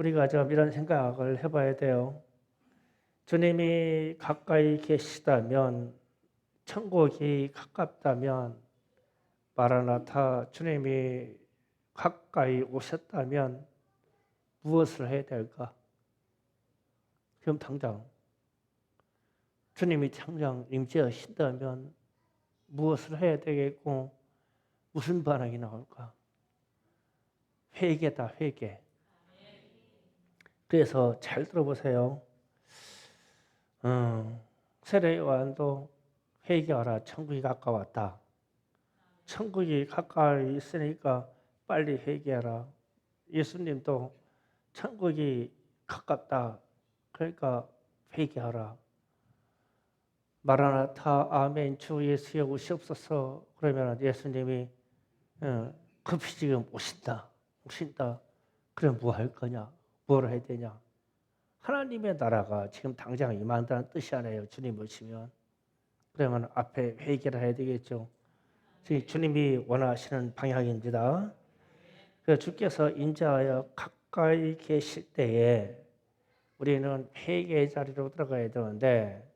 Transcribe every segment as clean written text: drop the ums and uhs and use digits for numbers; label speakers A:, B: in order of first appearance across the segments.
A: 우리가 좀 이런 생각을 해봐야 돼요. 주님이 가까이 계시다면, 천국이 가깝다면, 마라나타 주님이 가까이 오셨다면 무엇을 해야 될까? 지금 당장 주님이 당장 임재하신다면 무엇을 해야 되겠고 무슨 반응이 나올까? 회개다, 회개. 그래서 잘 들어보세요. 세례 요한도 회개하라, 천국이 가까웠다. 천국이 가까이 있으니까 빨리 회개하라. 예수님도 천국이 가깝다. 그러니까 회개하라. 마라나타 아멘 주 예수여 오시옵소서. 그러면 예수님이 급히 지금 오신다. 그럼 뭐 할 거냐? 뭘 해야 되냐? 하나님의 나라가 지금 당장 임한다는 뜻이 아니에요. 주님 오시면. 그러면 앞에 회개를 해야 되겠죠. 주님이 원하시는 방향입니다. 그래서 주께서 인자하여 가까이 계실 때에 우리는 회개의 자리로 들어가야 되는데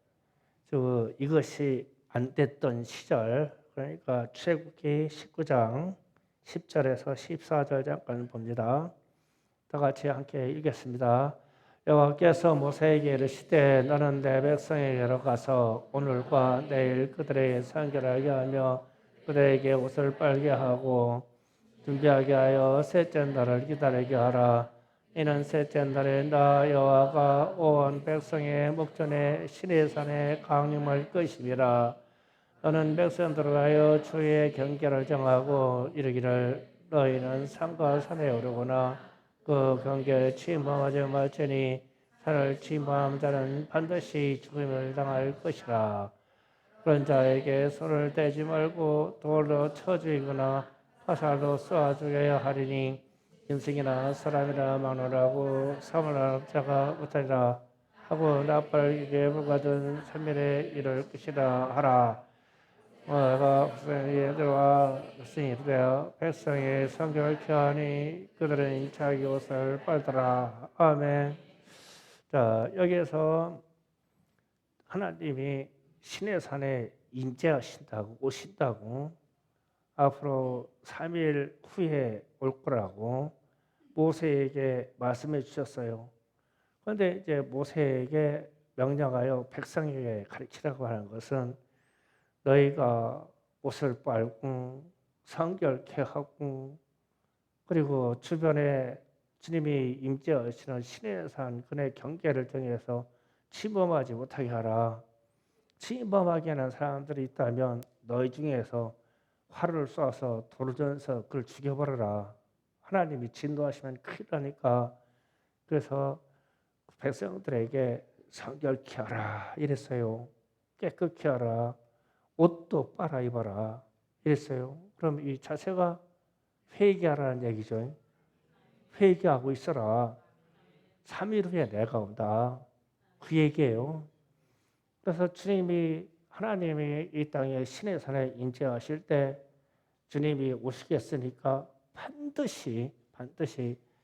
A: 이것이 안 됐던 시절, 그러니까 출애굽기 19장 10절에서 14절 잠깐 봅니다. 다 같이 함께 읽겠습니다. 여호와께서 모세에게 이르시되 너는 내 백성에게로 가서 오늘과 내일 그들에게 선결하게 하며 그들에게 옷을 빨게 하고 준비하게 하여 셋째 날을 기다리게 하라. 이는 셋째 날에 나 여호와가 온 백성의 목전에 시내산에 강림할 것임이라. 너는 백성들을 하여 주의 경계를 정하고 이르기를 너희는 산과 산에 오르거나 그 경계에 침범하지 말지니 산을 침범한 자는 반드시 죽음을 당할 것이라. 그런 자에게 손을 대지 말고 돌로 쳐 죽이거나 화살로 쏘아 죽여야 하리니 짐승이나 사람이나 막론하고 사물한 자가 못하리라 하고 나팔기에 불같은 산면에 이를 것이라 하라. 내가 백성에게 들어와 백성이 되어 백성의 성경을 켜하니 그들은 자기 옷을 빨더라. 아멘. 자, 여기에서 하나님이 신의 산에 임재하신다고, 오신다고, 앞으로 3일 후에 올 거라고 모세에게 말씀해 주셨어요. 그런데 이제 모세에게 명령하여 백성에게 가르치라고 하는 것은 너희가 옷을 빨고 성결케 하고 그리고 주변에 주님이 임재하시는 신의 산 그의 경계를 정해서 침범하지 못하게 하라. 침범하게 하는 사람들이 있다면 너희 중에서 활을 쏴서 돌을 던져서 그를 죽여버려라. 하나님이 진노하시면 큰일 나니까. 그래서 백성들에게 성결케 하라 이랬어요. 깨끗케 하라. 옷도 빨아 입어라 이랬어요. 그럼 이 자세가 회개하라는 얘기죠. 회개하고 있어라. 3일 후에 내가 온다. 그 얘기예요. 그래서 하나님이 이 땅에 신의 산에 임재하실 때 주님이 오시겠으니까 반드시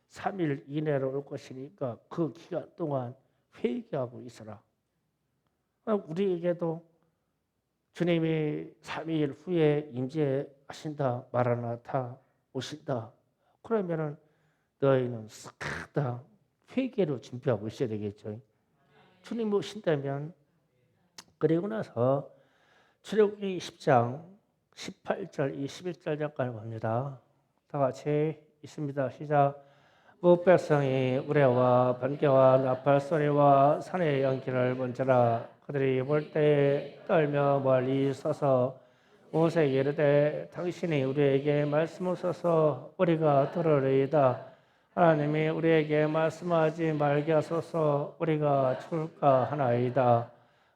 A: 3일 이내로 올 것이니까 그 기간 동안 회개하고 있어라. 우리에게도 주님이 3일 후에 임재하신다, 마라나타 오신다. 그러면은 너희는 싹 다 회개로 준비하고 있어야 되겠죠. 주님 오신다면. 그리고 나서 출애굽기 10장 18절, 21절 잠깐 봅니다. 다 같이 있습니다. 시작. 무 백성이 우레와 번개와 나팔 소리와 산의 연기를 본지라. 그들이 볼 때에 떨며 멀리 서서 모세에게 이르되 당신이 우리에게 말씀하소서 우리가 들으리이다. 하나님이 우리에게 말씀하지 말게 하소서 우리가 죽을까 하나이다.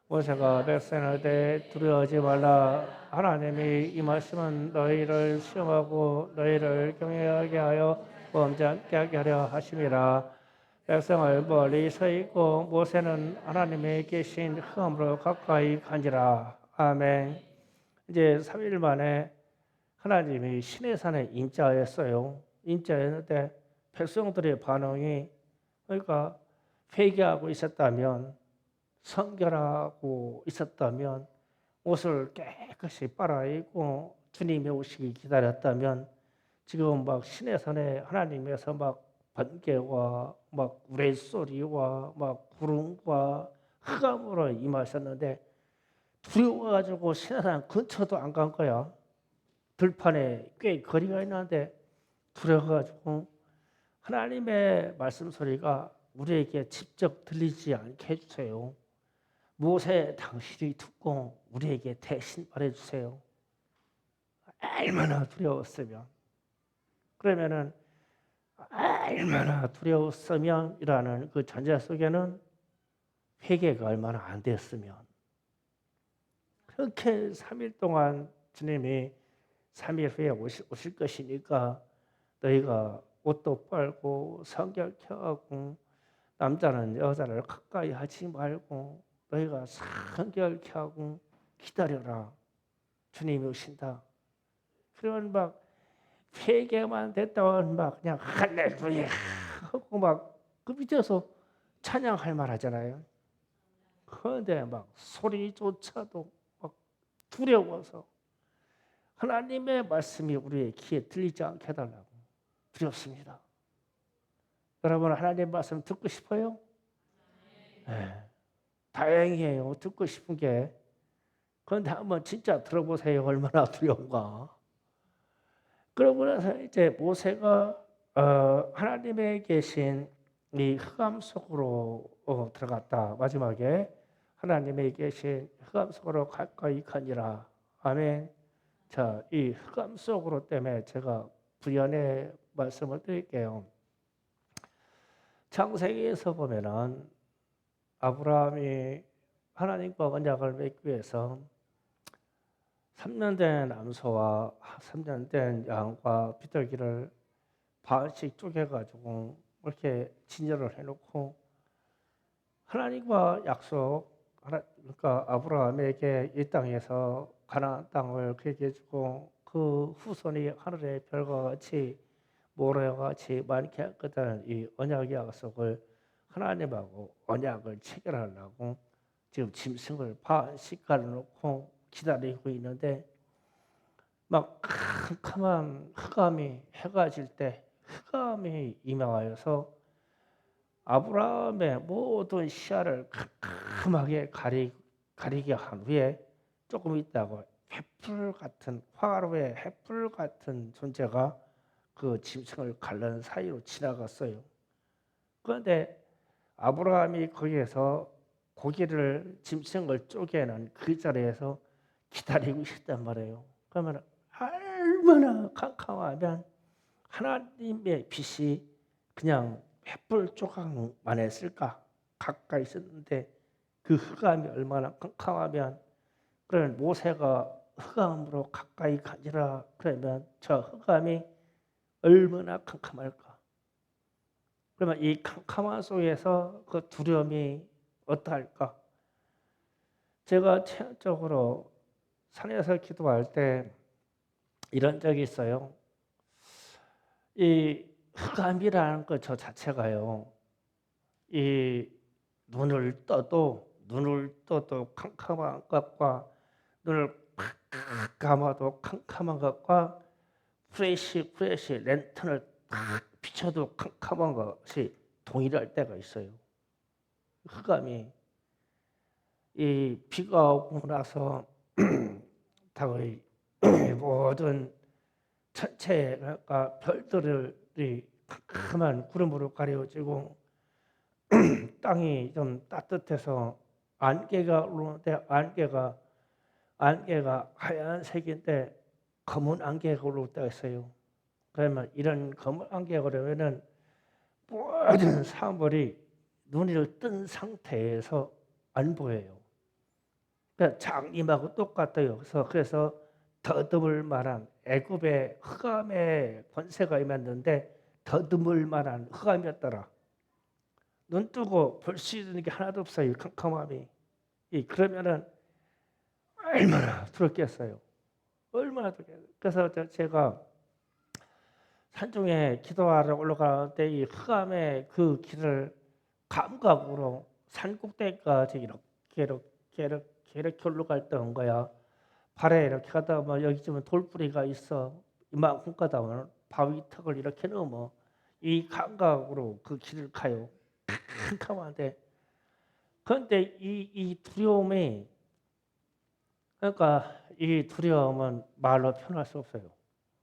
A: 모세가 백성에게 두려워하지 말라. 하나님이 이 말씀은 너희를 시험하고 너희를 경외하게 하여 범죄 않게 하려 하심이라. 백성을 멀리 서 있고 모세는 하나님의 계신 흠으로 가까이 간지라. 아멘. 이제 3일 만에 하나님이 시내산에 임재하였어요. 임재했는데 백성들의 반응이 그러니까 회개하고 있었다면, 성결하고 있었다면, 옷을 깨끗이 빨아입고 주님의 오시기 기다렸다면, 지금 막 시내산에 하나님에서 막 번개와 막 우레소리와 막 구름과 흑암으로 임하셨는데, 두려워가지고 시내산 근처도 안 간 거야. 들판에 꽤 거리가 있는데 두려워가지고 하나님의 말씀 소리가 우리에게 직접 들리지 않게 해주세요. 모세 당신이 듣고 우리에게 대신 말해주세요. 얼마나 두려웠으면. 그러면은 얼마나 두려웠으면이라는 그 전제 속에는 회개가 얼마나 안 됐으면. 그렇게 3일 동안 주님이 3일 후에 오실 것이니까 너희가 옷도 빨고 성결케 하고 남자는 여자를 가까이 하지 말고 너희가 성결케 하고 기다려라. 주님이 오신다. 그러면 막 회개만 됐다면 막 그냥 할렐루야 하고 막 그 밑에서 찬양할 만 하잖아요. 그런데 막 소리조차도 막 두려워서 하나님의 말씀이 우리의 귀에 들리지 않게 해달라고 두렵습니다. 여러분 하나님 말씀 듣고 싶어요? 네. 다행이에요. 듣고 싶은 게. 그런데 한번 진짜 들어보세요. 얼마나 두려운가. 그러고 나서 이제 모세가 하나님의 계신 이 흑암 속으로 들어갔다. 마지막에 하나님의 계신 흑암 속으로 가까이 가니라. 아멘. 자, 이 흑암 속으로 때문에 제가 부연의 말씀을 드릴게요. 창세기에서 보면은 아브라함이 하나님과 언약을 맺기 위해서 3년 된 암소와 3년 된 양과 비둘기를 반씩 쪼개가지고 이렇게 진열을 해놓고 하나님과 약속, 그러니까 아브라함에게 이 땅에서 가나안 땅을 그에게 주고 그 후손이 하늘의 별과 같이 모래와 같이 많게 했거든. 이 언약 약속을 하나님하고 언약을 체결하려고 지금 짐승을 반씩 갈아놓고 기다리고 있는데 막 캄캄한 흑암이 해가 질 때 흑암이 임하여서 아브라함의 모든 시야를 캄캄하게 가리게 한 후에 조금 있다가 횃불 같은 화로의 횃불 같은 존재가 그 짐승을 가르는 사이로 지나갔어요. 그런데 아브라함이 거기에서 고기를 짐승을 쪼개는 그 자리에서 기다리고 있었단 말이에요. 그러면 얼마나 캄캄하면 하나님의 빛이 그냥 횃불 조각만 했을까? 가까이 있었는데 그 흑암이 얼마나 캄캄하면 그런 모세가 흑암으로 가까이 가지라 그러면 저 흑암이 얼마나 캄캄할까? 그러면 이 캄캄한 속에서 그 두려움이 어떠할까? 제가 체험적으로 산에서 기도할 때 이런 적이 있어요. 이 흑암이라는 것 저 자체가요. 이 눈을 떠도 캄캄한 것과 눈을 팍 감아도 캄캄한 것과 프레시 랜턴을 팍 비춰도 캄캄한 것이 동일할 때가 있어요. 흑암이 이 비가 오고 나서 다의 모든 천체가 별들이 캄캄한 구름으로 가려지고 땅이 좀 따뜻해서 안개가 오르는데 안개가 하얀색인데 검은 안개가 올라올 때가 있어요. 그러면 이런 검은 안개가 오르면은 모든 사물이 눈을 뜬 상태에서 안 보여요. 그러니까 장님하고 똑같아요. 그래서 더듬을 만한 애굽의 흑암의 권세가 임했는데 더듬을 만한 흑암이었더라. 눈 뜨고 볼 수 있는 게 하나도 없어요. 캄캄함이. 그러면은 얼마나 두렵겠어요. 얼마나 두렵겠어요. 그래서 제가 산중에 기도하러 올라가는데 이 흑암의 그 길을 감각으로 산 꼭대기까지 이렇게 올라갈 거야. 발에 이렇게 가다 보면 여기쯤은 돌뿌리가 있어. 이만큼 가다 보면 바위 턱을 이렇게 넘어. 이 감각으로 그 길을 가요. 캄캄한데. 그런데 이 두려움이, 그러니까 이 두려움은 말로 표현할 수 없어요.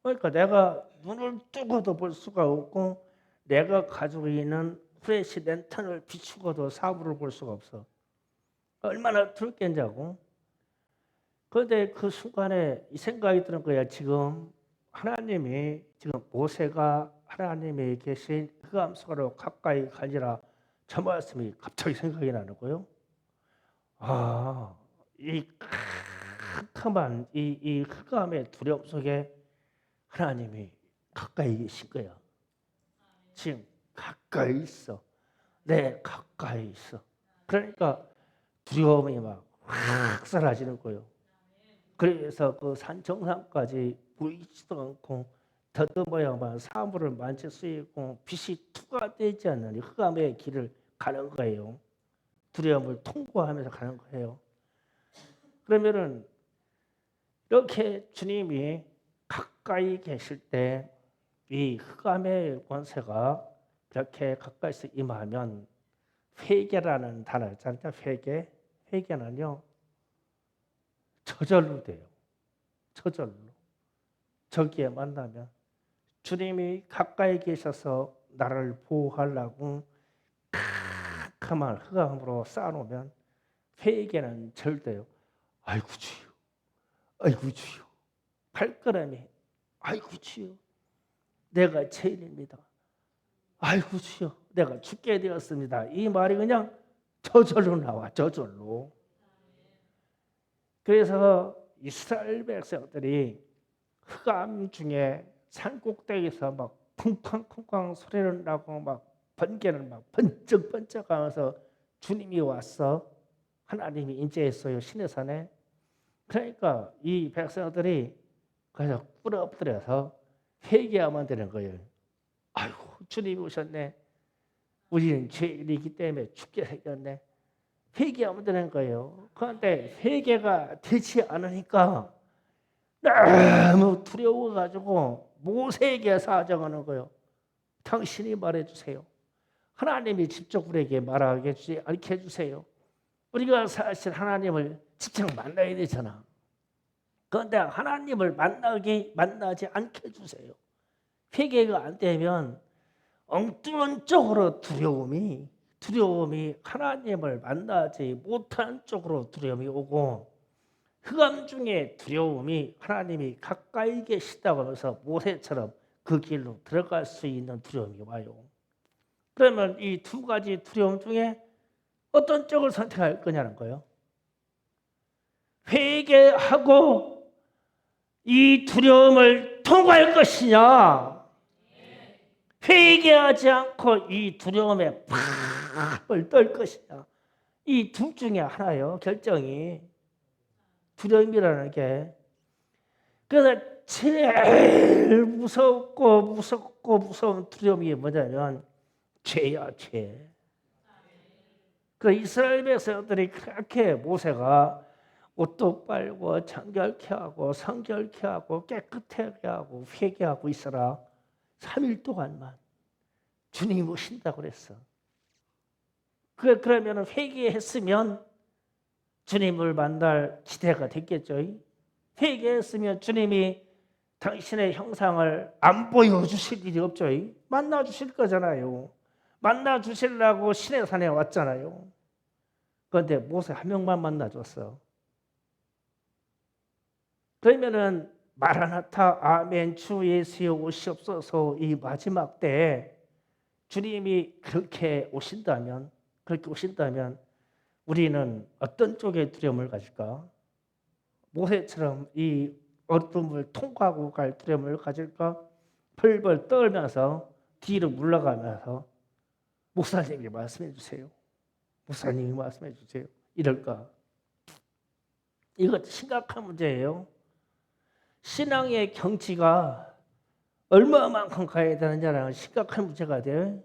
A: 그러니까 내가 눈을 뜨고도 볼 수가 없고 내가 가지고 있는 후레쉬 랜턴을 비추고도 사물을 볼 수가 없어. 얼마나 두렵겠냐고. 그런데 그 순간에 이 생각이 드는 거야. 지금 모세가 하나님이 계신 흑암 속으로 가까이 가니라, 저 말씀이 갑자기 생각이 나는 거예요. 아, 이 캄캄한 이 흑암의 두려움 속에 하나님이 가까이 계신 거야. 지금 가까이 있어. 내 가까이 있어. 그러니까 두려움이 막 확 사라지는 거예요. 그래서 그 산 정상까지 보이지도 않고 더듬어야만 사물을 만질 수 있고 빛이 투과되지 않는 흑암의 길을 가는 거예요. 두려움을 통과하면서 가는 거예요. 그러면은 이렇게 주님이 가까이 계실 때 이 흑암의 권세가 이렇게 가까이서 임하면 회개라는 단어 있잖아요. 회개는요 저절로 돼요. 저절로. 저기에 만나면 주님이 가까이 계셔서 나를 보호하려고 캄캄한 흑암으로 쌓아놓으면 회개는 절대요. 아이고 주여, 아이고 주여. 발걸음이 아이고 주여, 내가 죄인입니다. 아이고 주여, 내가 죽게 되었습니다. 이 말이 그냥 저절로 나와. 저절로. 그래서 이스라엘 백성들이 흑암 중에 산 꼭대기에서 막 쿵쾅쿵쾅 소리를 나고 막 번개를 막 번쩍번쩍하면서 주님이 왔어. 하나님이 인재했어요. 시내산에. 그러니까 이 백성들이 그래서 꿇어엎드려서 회개하면 되는 거예요. 아이고 주님이 오셨네. 우리는 죄인이기 때문에 죽게 생겼네. 회개하면 되는 거예요. 그런데 회개가 되지 않으니까 너무 두려워가지고 모세에게 사정하는 거예요. 당신이 말해주세요. 하나님이 직접 우리에게 말하게 주지 않게 해주세요. 우리가 사실 하나님을 직접 만나야 되잖아. 그런데 하나님을 만나지 않게 해주세요. 회개가 안 되면 엉뚱한 쪽으로 두려움이 하나님을 만나지 못한 쪽으로 두려움이 오고, 흑암 중에 두려움이 하나님이 가까이 계시다고 하면서 모세처럼 그 길로 들어갈 수 있는 두려움이 와요. 그러면 이 두 가지 두려움 중에 어떤 쪽을 선택할 거냐는 거예요. 회개하고 이 두려움을 통과할 것이냐, 회개하지 않고 이 두려움에 팍을 떨 것이냐. 이 둘 중에 하나예요. 결정이. 두려움이라는 게. 그래서 제일 무서운 두려움이 뭐냐면 죄야, 죄. 그 이스라엘 백성들이 그렇게 모세가 옷도 빨고 정결케 하고 성결케 하고 깨끗하게 하고 회개하고 있어라. 3일 동안만 주님이 오신다고 그랬어. 그러면 회개했으면 주님을 만날 기대가 됐겠죠. 회개했으면 주님이 당신의 형상을 안 보여주실 일이 없죠. 만나 주실 거잖아요. 만나 주시려고 시내산에 왔잖아요. 그런데 모세 한 명만 만나줬어. 그러면은 마라나타 아멘 주 예수여 오시옵소서 이 마지막 때 주님이 그렇게 오신다면 우리는 어떤 쪽의 두려움을 가질까? 모세처럼 이 어둠을 통과하고 갈 두려움을 가질까? 벌벌 떨면서 뒤로 물러가면서 목사님이 말씀해 주세요. 목사님이 말씀해 주세요. 이럴까? 이거 심각한 문제예요. 신앙의 경지가 얼마만큼 가야 되느냐는 심각한 문제가 돼요.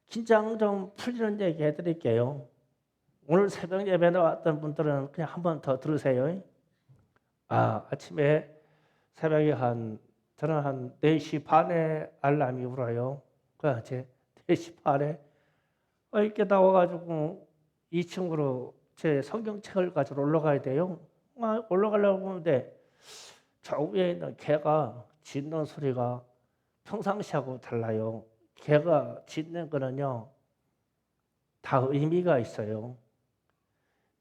A: 긴장 좀 풀리는 얘기 해드릴게요. 오늘 새벽 예배 나왔던 분들은 그냥 한 번 더 들으세요. 아침에 새벽에 저는 한 4시 반에 알람이 울어요. 그래서 제 4시 반에 이렇게 나와가지고 2층으로 제 성경책을 가지고 올라가야 돼요. 올라가려고 하는데 저 위에 있는 개가 짖는 소리가 평상시하고 달라요. 개가 짖는 거는요, 다 의미가 있어요.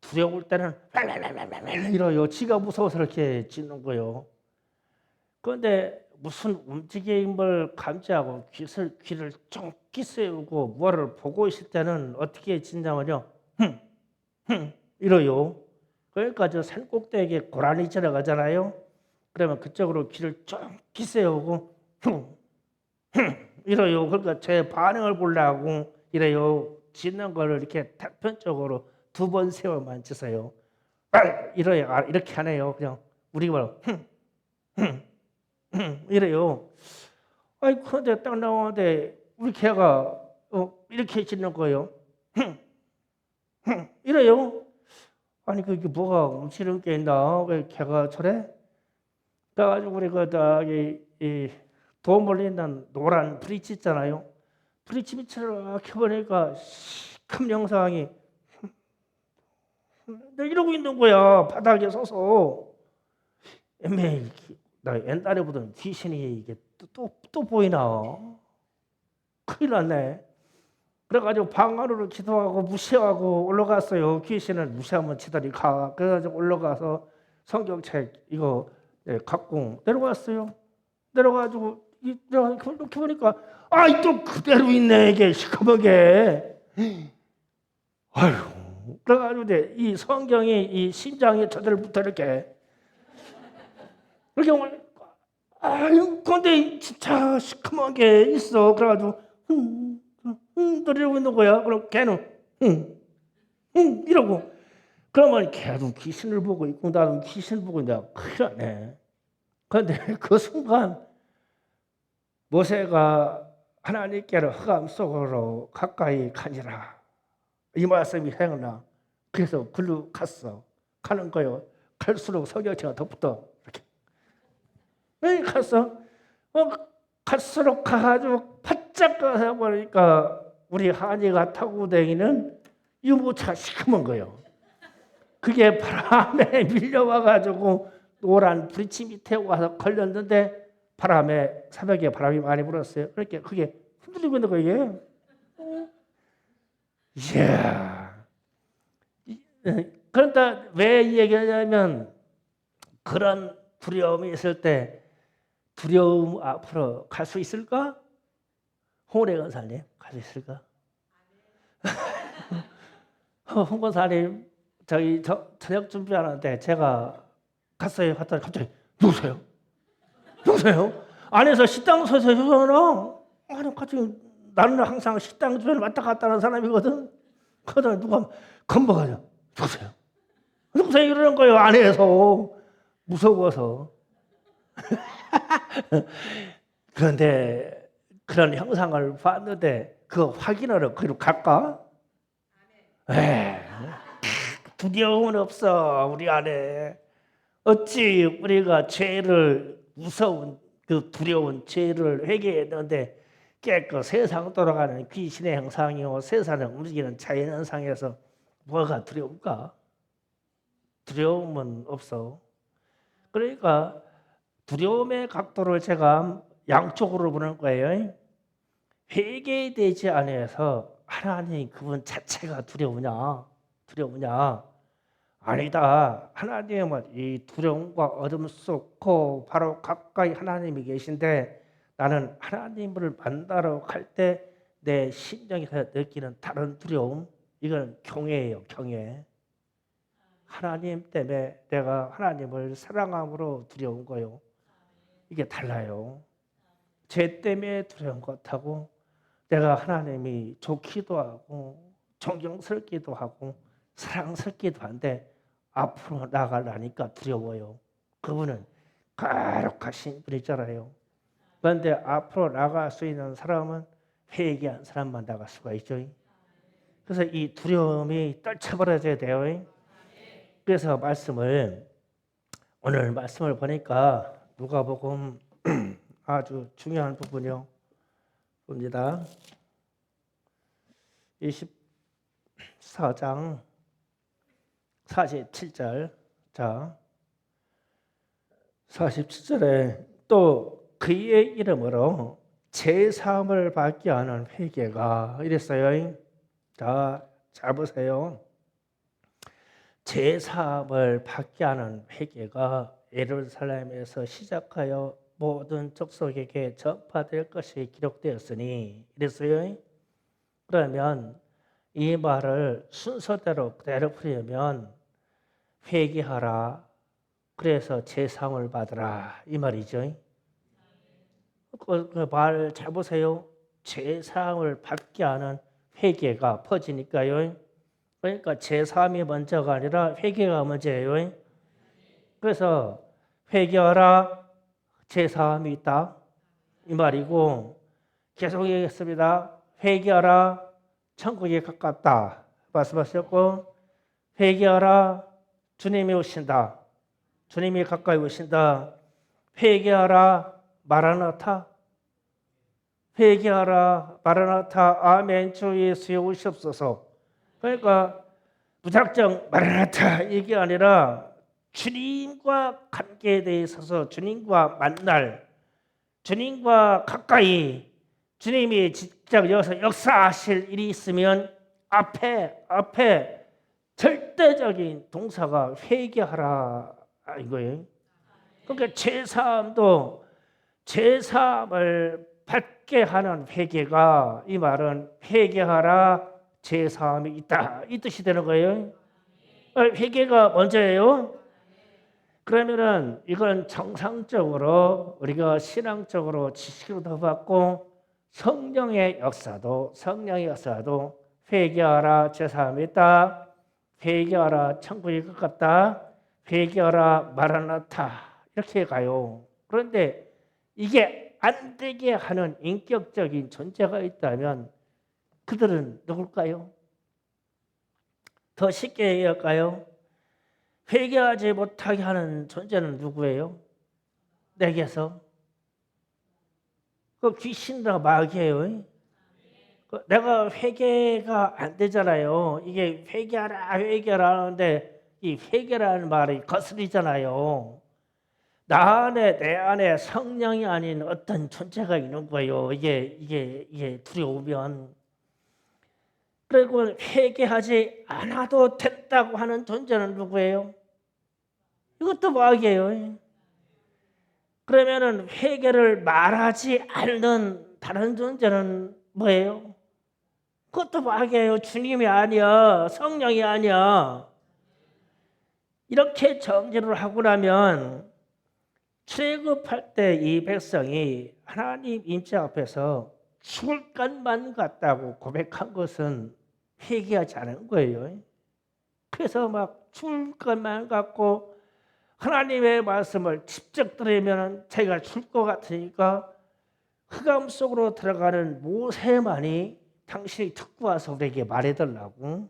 A: 두려울 때는 이러요. 지가 무서워서 이렇게 짖는 거예요. 그런데 무슨 움직임을 감지하고 귀를 쫑끼 세우고 뭐를 보고 있을 때는 어떻게 짖냐면요, 이러요. 그러니까 저 산 꼭대기에 고라니 지나가잖아요. 그러면 그쪽으로 귀를 쫑끼 세우고 이래요. 그러니까 제 반응을 보려고 이래요. 짖는 거를 이렇게 단편적으로 2번 세워만 짖어요. 이래요. 이렇게 하네요. 그냥 우리 말 이래요. 그런데 딱 나오는데 우리 개가 이렇게 짖는 거예요. 이래요. 아니 그게 뭐가 움츠린 게 있나? 왜 개가 저래? 그래가지고 우리가 이 도움을 있는 노란 브릿지 있잖아요. 브릿지 밑을 켜보니까 큰 영상이 이러고 있는 거야. 바닥에 서서. 나 옛날에 보던 귀신이 이게 또 보이나? 큰일 났네. 그래가지고 방 안으로 기도하고 무시하고 올라갔어요. 귀신을 무시하면 지들이 가. 그래가지고 올라가서 성경책 이거 갖고 내려갔어요. 내려가지고 이렇게 보니까 또 그대로 있네. 이게 시커멓게. 아휴. 그래가지고 이 성경이 이 심장의 저절부터 이렇게 근데 진짜 시커멓게 있어. 그래가지고 이러고 있는 거야. 그럼 걔는 이러고. 그러면 걔도 귀신을 보고 있고 나도 귀신을 보고 있는데 큰일 났네. 그런데 그 순간 모세가 하나님께로 흑암 속으로 가까이 가니라. 이 말씀이 생각나. 그래서 글로 갔어. 가는 거요. 갈수록 성경책가 더 붙어. 이렇게. 갔어. 갈수록 가가지고 바짝 가서 보니까 우리 한이가 타고 다니는 유모차 시커먼 거예요. 그게 바람에 밀려와가지고 노란 브릿지 밑에 와서 걸렸는데 새벽에 바람이 많이 불었어요. 그러니까 그게 흔들리고 있는 거예요. 이야. 그러니까 왜 이 얘기하냐면 그런 두려움이 있을 때 두려움 앞으로 갈 수 있을까? 홍래 권사님 갈 수 있을까? 홍 권사님 저녁 준비하는데 제가 갔어요. 갔더니 갑자기 누구세요? 안에서 식당 서서 휴전하나? 아니 갑자기 나는 항상 식당 주변에 왔다 갔다 하는 사람이거든. 그러다 누가 건너가냐? 누구세요? 이러는 거예요. 안에서 무서워서. 그런데 그런 형상을 봤는데 그거 확인하러 그리로 갈까? 두려움은 없어 우리 안에. 어찌 우리가 죄를 무서운 그 두려운 죄를 회개했는데 깨끗 세상 돌아가는 귀신의 형상이요 세상을 움직이는 자연 현상에서 뭐가 두려울까? 두려움은 없어. 그러니까 두려움의 각도를 제가 양쪽으로 보는 거예요. 회개되지 않아서 하나님 그분 자체가 두려우냐? 아니다. 하나님은 이 두려움과 어둠 속 바로 가까이 하나님이 계신데 나는 하나님을 만나러 갈 때 내 심정에서 느끼는 다른 두려움, 이건 경외예요. 경외. 하나님 때문에 내가 하나님을 사랑함으로 두려운 거요. 이게 달라요. 죄 때문에 두려운 것하고 내가 하나님이 좋기도 하고 존경스럽기도 하고 사랑스럽기도 한데 앞으로 나가려니까 두려워요. 그분은 거룩하신 분이잖아요. 그런데 앞으로 나갈 수 있는 사람은 회개한 사람만 나갈 수가 있죠. 그래서 이 두려움이 떨쳐버려져야 돼요. 그래서 오늘 말씀을 보니까 누가복음 아주 중요한 부분이요. 봅니다. 24장 47절. 자, 47절에 또 그의 이름으로 제사함을 받게 하는 회개가 이랬어요. 자, 잘 보세요. 제사함을 받게 하는 회개가 예루살렘에서 시작하여 모든 족속에게 전파될 것이 기록되었으니 이랬어요. 그러면 이 말을 순서대로 그대로 풀이면 회개하라. 그래서 제사함을 받으라 이 말이죠. 그 말 잘 보세요. 제사함을 받게 하는 회개가 퍼지니까요. 그러니까 제사함이 먼저가 아니라 회개가 먼저예요. 그래서 회개하라, 제사함이 있다 이 말이고, 계속 얘기했습니다. 회개하라, 천국에 가깝다 말씀하셨고, 회개하라, 주님이 오신다, 주님이 가까이 오신다. 회개하라, 마라나타, 회개하라, 마라나타, 아멘, 주 예수여 오시옵소서. 그러니까 무작정 마라나타 이게 아니라 주님과 관계에 대해 있어서 주님과 만날, 주님과 가까이 주님이 직접 여기서 역사하실 일이 있으면 앞에 절대적인 동사가 회개하라 이거예요. 그러니까 제사함을 받게 하는 회개가, 이 말은 회개하라, 제사함이 있다 이 뜻이 되는 거예요. 회개가 먼저예요. 그러면은 이건 정상적으로 우리가 신앙적으로 지식으로 받고 성령의 역사도 회개하라, 제사함이 있다, 회개하라, 천국이 가깝다, 회개하라, 마라나타 이렇게 가요. 그런데 이게 안 되게 하는 인격적인 존재가 있다면 그들은 누굴까요? 더 쉽게 얘기할까요? 회개하지 못하게 하는 존재는 누구예요? 내게서 그 귀신과 마귀예요. 내가 회개가 안 되잖아요. 이게 회개하라 하는데 이 회개라는 말이 거슬리잖아요. 내 안에 성령이 아닌 어떤 존재가 있는 거예요. 이게 두려우면. 그리고 회개하지 않아도 된다고 하는 존재는 누구예요? 이것도 마귀예요. 그러면은 회개를 말하지 않는 다른 존재는 뭐예요? 그것도 마귀예요. 주님이 아니야. 성령이 아니야. 이렇게 정리를 하고 나면 출애굽할 때 이 백성이 하나님 임재 앞에서 죽을 것만 같다고 고백한 것은 회개하지 않은 거예요. 그래서 막 죽을 것만 같고 하나님의 말씀을 직접 들으면 자기가 죽을 것 같으니까 흑암 속으로 들어가는 모세만이 당신이 듣고 와서 우리에게 말해달라고.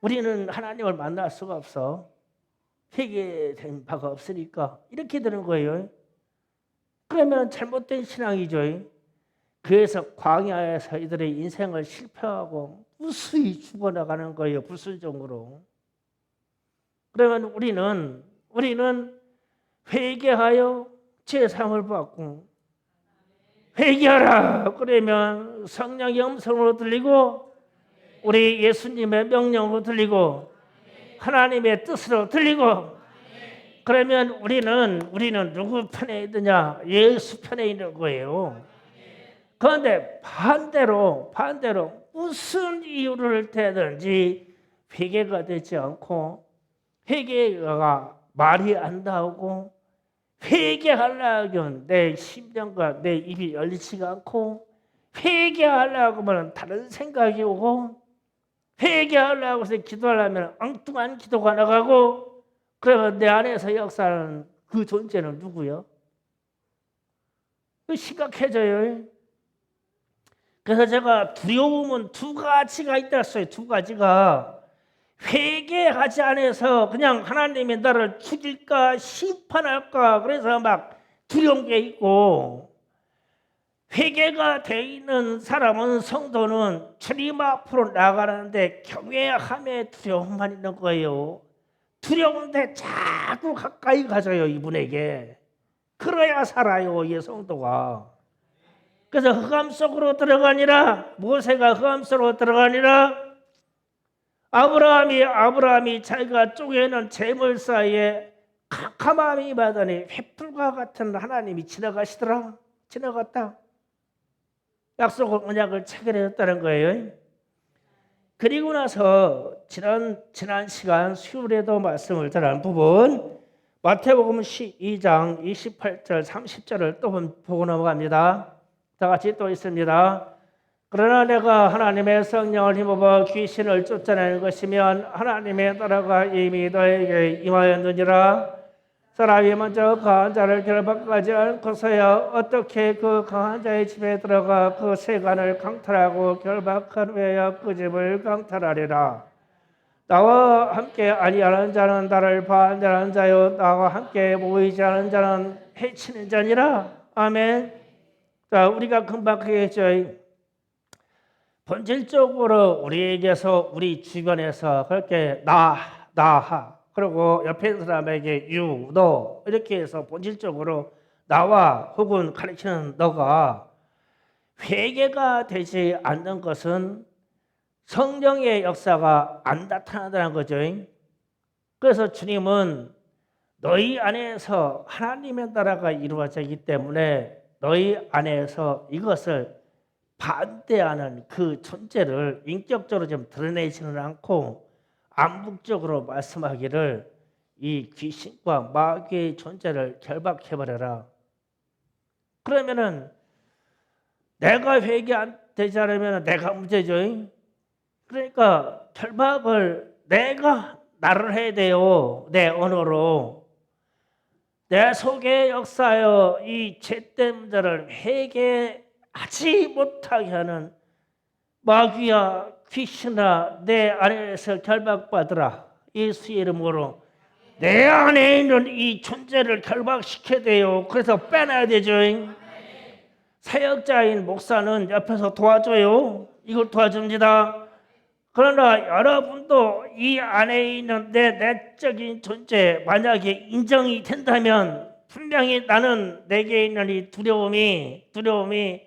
A: 우리는 하나님을 만날 수가 없어. 회개된 바가 없으니까 이렇게 되는 거예요. 그러면 잘못된 신앙이죠. 그래서 광야에서 이들의 인생을 실패하고 무수히 죽어나가는 거예요. 불순종으로. 그러면 우리는 회개하여 제사함을 받고, 회개하라 그러면 성령의 음성으로 들리고 우리 예수님의 명령으로 들리고 하나님의 뜻으로 들리고, 그러면 우리는 누구 편에 있느냐? 예수 편에 있는 거예요. 그런데 반대로 무슨 이유를 대든지 회개가 되지 않고, 회개가 말이 안 나오고, 회개하려고 내 심령과 내 입이 열리지가 않고, 회개하려고 하면 다른 생각이 오고, 회개하려고 해서 기도하려면 엉뚱한 기도가 나가고, 그러면 내 안에서 역사하는 그 존재는 누구요? 이거 심각해져요. 그래서 제가 두려움은 두 가지가 있다 했어요. 두 가지가. 회개하지 않아서 그냥 하나님이 나를 죽일까 심판할까 그래서 막 두려운 게 있고, 회개가 돼 있는 사람은, 성도는 주님 앞으로 나가는데 경외함에 두려움만 있는 거예요. 두려운데 자꾸 가까이 가져요, 이분에게. 그래야 살아요, 이 성도가. 그래서 흑암 속으로 들어가니라, 모세가 흑암 속으로 들어가니라, 아브라함이 자기가 쪼개는 재물 사이에 캄캄함이 받으니 횃불과 같은 하나님이 지나갔다. 약속 언약을 체결했다는 거예요. 그리고 나서 지난 시간 수요일에도 말씀을 드린 부분, 마태복음 12장 28절 30절을 또 보고 넘어갑니다. 다 같이 또 있습니다. 그러나 내가 하나님의 성령을 힘입어 귀신을 쫓아내는 것이면 하나님의 나라가 이미 너에게 임하였느니라. 사람이 먼저 강한 자를 결박하지 않고서야 어떻게 그 강한 자의 집에 들어가 그 세간을 강탈하고 결박한 후에야 그 집을 강탈하리라. 나와 함께 아니하는 자는 나를 반대하는 자요, 나와 함께 모이지 않은 자는 해치는 자니라. 아멘. 자, 우리가 금방 그랬죠. 본질적으로 우리에게서, 우리 주변에서 그렇게 나 그리고 옆에 있는 사람에게 you, 너 이렇게 해서 본질적으로 나와 혹은 가르치는 너가 회개가 되지 않는 것은 성령의 역사가 안 나타난다는 거죠. 그래서 주님은 너희 안에서 하나님의 나라가 이루어져 있기 때문에 너희 안에서 이것을 반대하는 그 존재를 인격적으로 좀 드러내지는 않고 암묵적으로 말씀하기를, 이 귀신과 마귀의 존재를 결박해버려라. 그러면은 내가 회개 안 되지 않으면 내가 문제죠. 그러니까 결박을 나를 해야 돼요. 내 언어로. 내 속에 역사하여 이 죄된 문제를 회개하지 못하게 하는 마귀야, 귀신아, 내 안에서 결박받으라. 예수의 이름으로 내 안에 있는 이 존재를 결박시켜야 돼요. 그래서 빼놔야 되죠. 사역자인 목사는 옆에서 도와줘요. 이걸 도와줍니다. 그러나 여러분도 이 안에 있는 내 내적인 존재 만약에 인정이 된다면, 분명히 나는 내게 있는 이 두려움이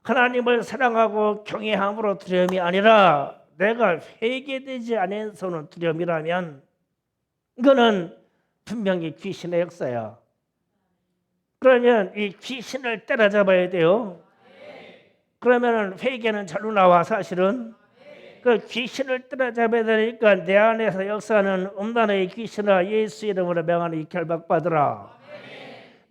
A: 하나님을 사랑하고 경외함으로 두려움이 아니라 내가 회개되지 않아서는 두려움이라면, 이거는 분명히 귀신의 역사야. 그러면 이 귀신을 때려잡아야 돼요. 그러면 회개는 절로 나와. 사실은 그 귀신을 때려잡아야 되니까 내 안에서 역사는 음란의 귀신아, 예수 이름으로 명하니 결박받으라.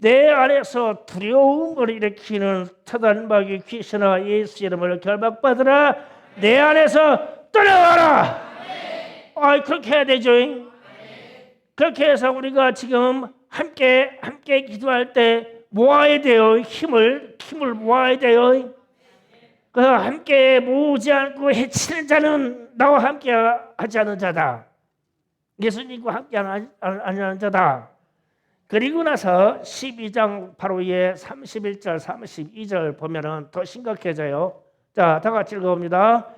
A: 내 안에서 두려움을 일으키는 사단마귀 귀신아, 예수 이름으로 결박받으라. 내 안에서 떠나가라. 그렇게 해야 되죠. 그렇게 해서 우리가 지금 함께 기도할 때 모아야 돼요. 힘을 모아야 돼요. 그래서 함께 모으지 않고 해치는 자는 나와 함께 하지 않은 자다. 예수님과 함께 하는 자다. 그리고 나서 12장 바로 위에 31절 32절 보면은 더 심각해져요. 자, 다 같이 읽어봅니다.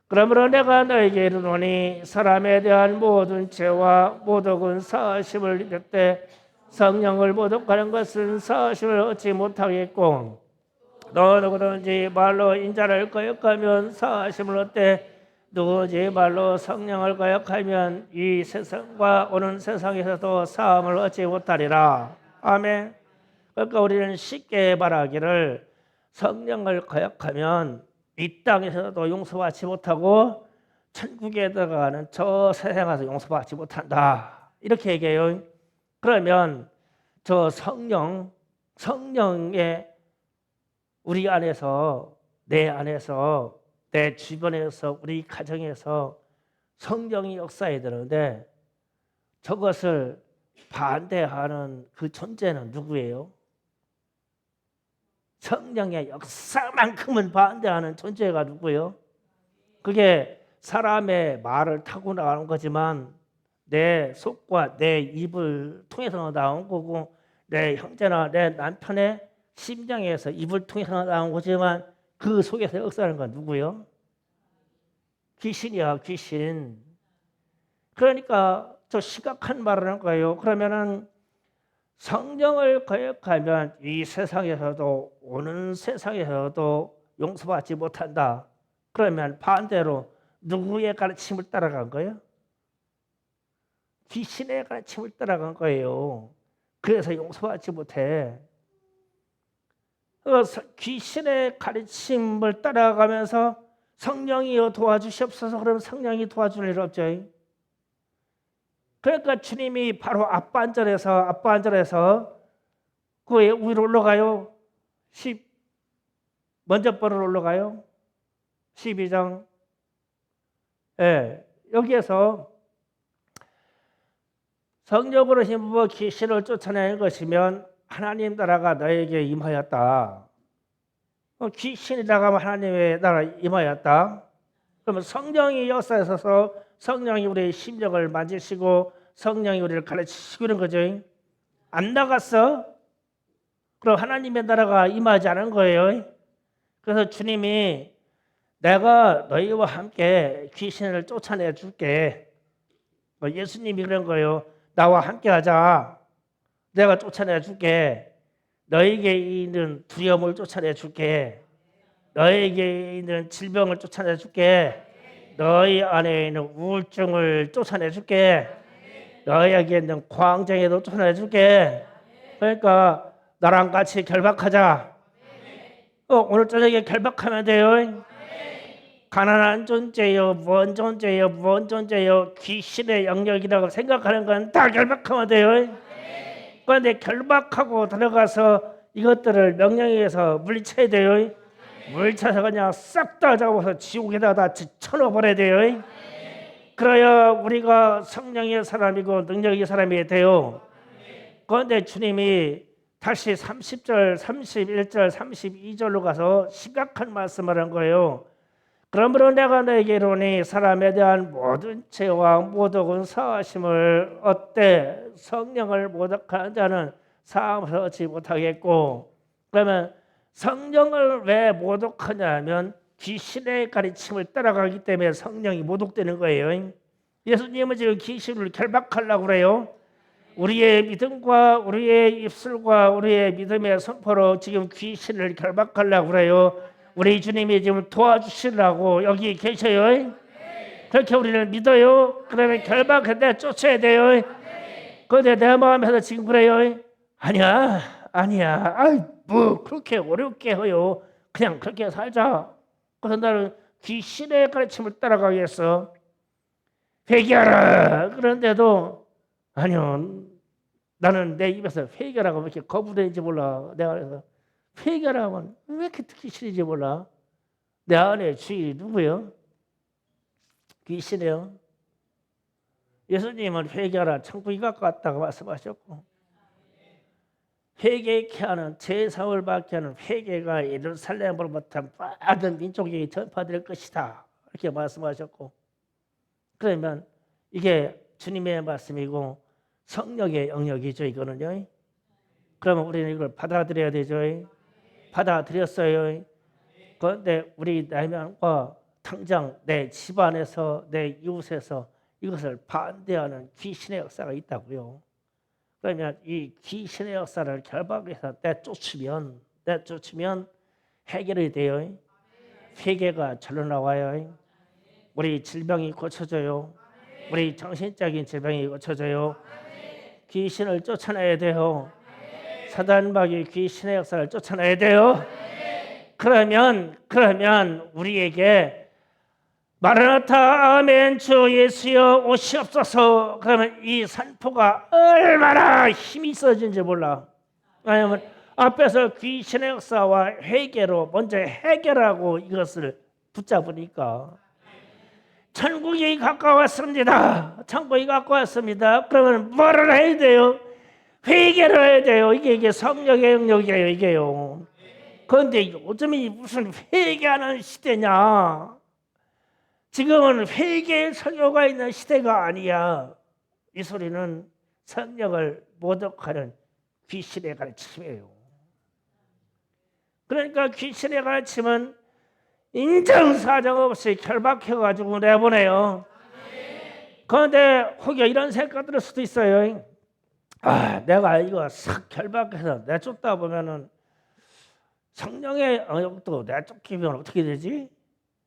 A: 그러므로 내가 너에게 이르노니 사람에 대한 모든 죄와 모독은 사하심을 입을 때 성령을 모독하는 것은 사하심을 얻지 못하겠고, 너 누구든지 말로 인자를 거역하면 사하심을 얻되 누구든지 말로 성령을 거역하면 이 세상과 오는 세상에서도 사함을 얻지 못하리라. 아멘. 그러니까 우리는 쉽게 말하기를, 성령을 거역하면 이 땅에서도 용서받지 못하고 천국에 들어가는 저 세상에서 용서받지 못한다, 이렇게 얘기해요. 그러면 저 성령의 우리 안에서, 내 안에서, 내 주변에서, 우리 가정에서 성령이 역사해야 되는데, 저것을 반대하는 그 존재는 누구예요? 성령의 역사만큼은 반대하는 존재가 누구요? 그게 사람의 말을 타고 나가는 거지만 내 속과 내 입을 통해서 나온 거고 내 형제나 내 남편의 심장에서 입을 통해서 나온 거지만 그 속에서 역사하는 건 누구요? 귀신이야, 귀신. 그러니까 저 심각한 말을 하는 거예요. 그러면은 성령을 거역하면 이 세상에서도 오는 세상에서도 용서받지 못한다. 그러면 반대로 누구의 가르침을 따라간 거예요? 귀신의 가르침을 따라간 거예요. 그래서 용서받지 못해. 귀신의 가르침을 따라가면서 성령이여 도와주시옵소서. 그러면 성령이 도와줄 일 없죠. 그러니까 주님이 바로 앞반절에서 그 위로 올라가요. 먼저 번으로 올라가요. 12장. 여기에서 성령으로 힘입어 귀신을 쫓아내는 것이면 하나님 나라가 너에게 임하였다. 귀신이 나가면 하나님의 나라 임하였다. 그러면 성령이 역사하셔서 성령이 우리의 심령을 만지시고 성령이 우리를 가르치시고 이런 거죠. 안 나갔어? 그럼 하나님의 나라가 임하지 않은 거예요. 그래서 주님이 내가 너희와 함께 귀신을 쫓아내 줄게. 예수님이 그런 거예요. 나와 함께 하자. 내가 쫓아내 줄게. 너에게 있는 두려움을 쫓아내 줄게. 너에게 있는 질병을 쫓아내 줄게. 너희 안에 있는 우울증을 쫓아내 줄게. 너에게 있는 광장에도 쫓아내 줄게. 그러니까 나랑 같이 결박하자. 오늘 저녁에 결박하면 돼요. 가난한 존재요, 무언 존재요, 무언 존재요, 귀신의 영역이라고 생각하는 건 다 결박하면 돼요. 그런데 결박하고 들어가서 이것들을 명령에 의해서 물리쳐야 돼요. 물리쳐서 그냥 싹 다 잡아서 지옥에다 다 쳐넣어버려야 돼요. 그래야 우리가 성령의 사람이고 능력의 사람이 돼요. 그런데 주님이 다시 30절, 31절, 32절로 가서 심각한 말씀을 한 거예요. 그러므로 내가 너에게 이르노니 사람에 대한 모든 죄와 모독은 사하심을 얻되 성령을 모독하는 자는 사함을 얻지 못하겠고. 그러면 성령을 왜 모독하냐면 귀신의 가르침을 따라가기 때문에 성령이 모독되는 거예요. 예수님은 지금 귀신을 결박하려고 그래요. 우리의 믿음과 우리의 입술과 우리의 믿음의 선포로 지금 귀신을 결박하려고 그래요. 우리 주님이 지금 도와주시려고 여기 계셔요. 그렇게 우리는 믿어요. 그러면 결박해 쫓아야 돼요. 그런데 내 마음에서 지금 그래요. 아니야. 뭐 그렇게 어렵게 해요. 그냥 그렇게 살자. 그래서 나는 귀신의 가르침을 따라가겠어. 회개하라. 그런데도 아니요. 나는 내 입에서 회개라고 왜 이렇게 거부되는지 몰라. 내가 그래서 회개라면 왜 이렇게 듣기 싫은지 몰라. 내 안에 주인이 누구예요? 귀신이에요. 예수님은 회개하라 천국이 가까웠다고 말씀하셨고 회개케 하는 제사을 받게 하는 회개가 예루살렘으로부터 모든 민족에게 전파될 것이다. 이렇게 말씀하셨고 그러면 이게 주님의 말씀이고 성령의 영역이죠. 이거는요. 그러면 우리는 이걸 받아들여야 되죠. 받아들였어요. 그런데 우리 내면과 당장 내 집안에서 내 이웃에서 이것을 반대하는 귀신의 역사가 있다고요. 그러면 이 귀신의 역사를 결박해서 내쫓으면 해결이 돼요. 회개가 절로 나와요. 우리 질병이 고쳐져요. 우리 정신적인 질병이 고쳐져요. 귀신을 쫓아내야 돼요. 사단마귀 귀신의 역사를 쫓아내야 돼요. 그러면 우리에게 마라나타 아멘 주 예수여 오시옵소서. 그러면 이 산포가 얼마나 힘이 있어진지 몰라. 아니면 앞에서 귀신의 역사와 회개로 먼저 해결하고 이것을 붙잡으니까 천국이 가까웠습니다. 천국이 가까웠습니다. 그러면 뭐를 해야 돼요? 회개를 해야 돼요. 이게 성령의 영역이에요. 이게요. 그런데 요즘이 무슨 회개하는 시대냐? 지금은 회개의 설교가 있는 시대가 아니야. 이 소리는 성령을 모독하는 귀신의 가르침이에요. 그러니까 귀신의 가르침은 인정사정 없이 결박해가지고 내보내요. 그런데 혹여 이런 생각 들 수도 있어요. 내가 이거 싹 결박해서 내쫓다 보면은 성령의 영역도 내쫓기면 어떻게 되지?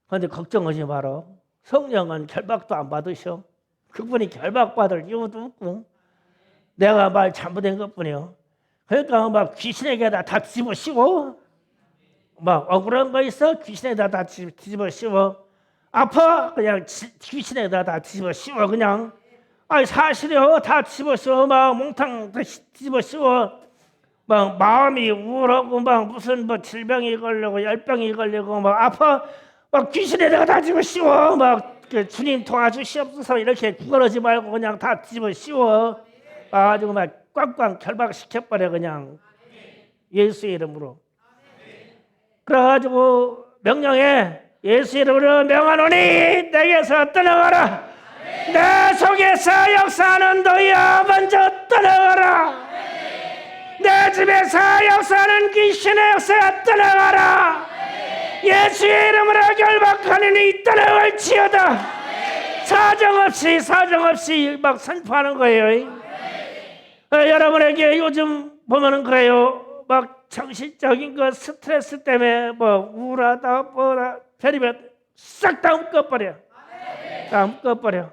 A: 그런데 걱정하지 마라. 성령은 결박도 안 받으셔. 그분이 결박받을 이유도 없고 내가 말 잘못된 것뿐이요. 그러니까 막 귀신에게다 다 뒤집어 씌워. 막 억울한 거 있어? 귀신에다 다 뒤집어 씌워. 아파? 그냥 귀신에다 다 뒤집어 씌워 그냥. 사실이요. 다 뒤집어 씌워. 막 몽탕 뒤집어 씌워. 막 마음이 우울하고 막 무슨 뭐 질병이 걸리고 열병이 걸리고 막 아파. 막 귀신에다가 다 뒤집어 씌워. 막 주님 도와주시옵소서 이렇게 구걸하지 말고 그냥 다 뒤집어 씌워. 아주 막 꽝꽝 결박시켜버려 그냥. 예수의 이름으로. 그래가지고 명령해. 예수 이름으로 명하노니 내게서 떠나가라. 내 속에서 역사하는 너희야 먼저 떠나가라. 내 집에서 역사하는 귀신의 역사가 떠나가라. 예수의 이름으로 결박하느니 떠나갈지어다. 사정없이 막 선포하는 거예요. 여러분에게 요즘 보면은 그래요. 막 정신적인 거 스트레스 때문에 뭐 우울하다 뭐라 별의별 싹 다 묶어버려. 다 묶어버려.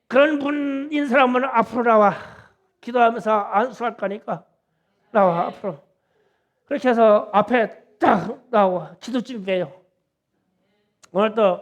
A: 그런 분인 사람은 앞으로 나와. 기도하면서 안수할 거니까 나와 앞으로. 그렇게 해서 앞에 딱 나와 기도 준비해요. 오늘 또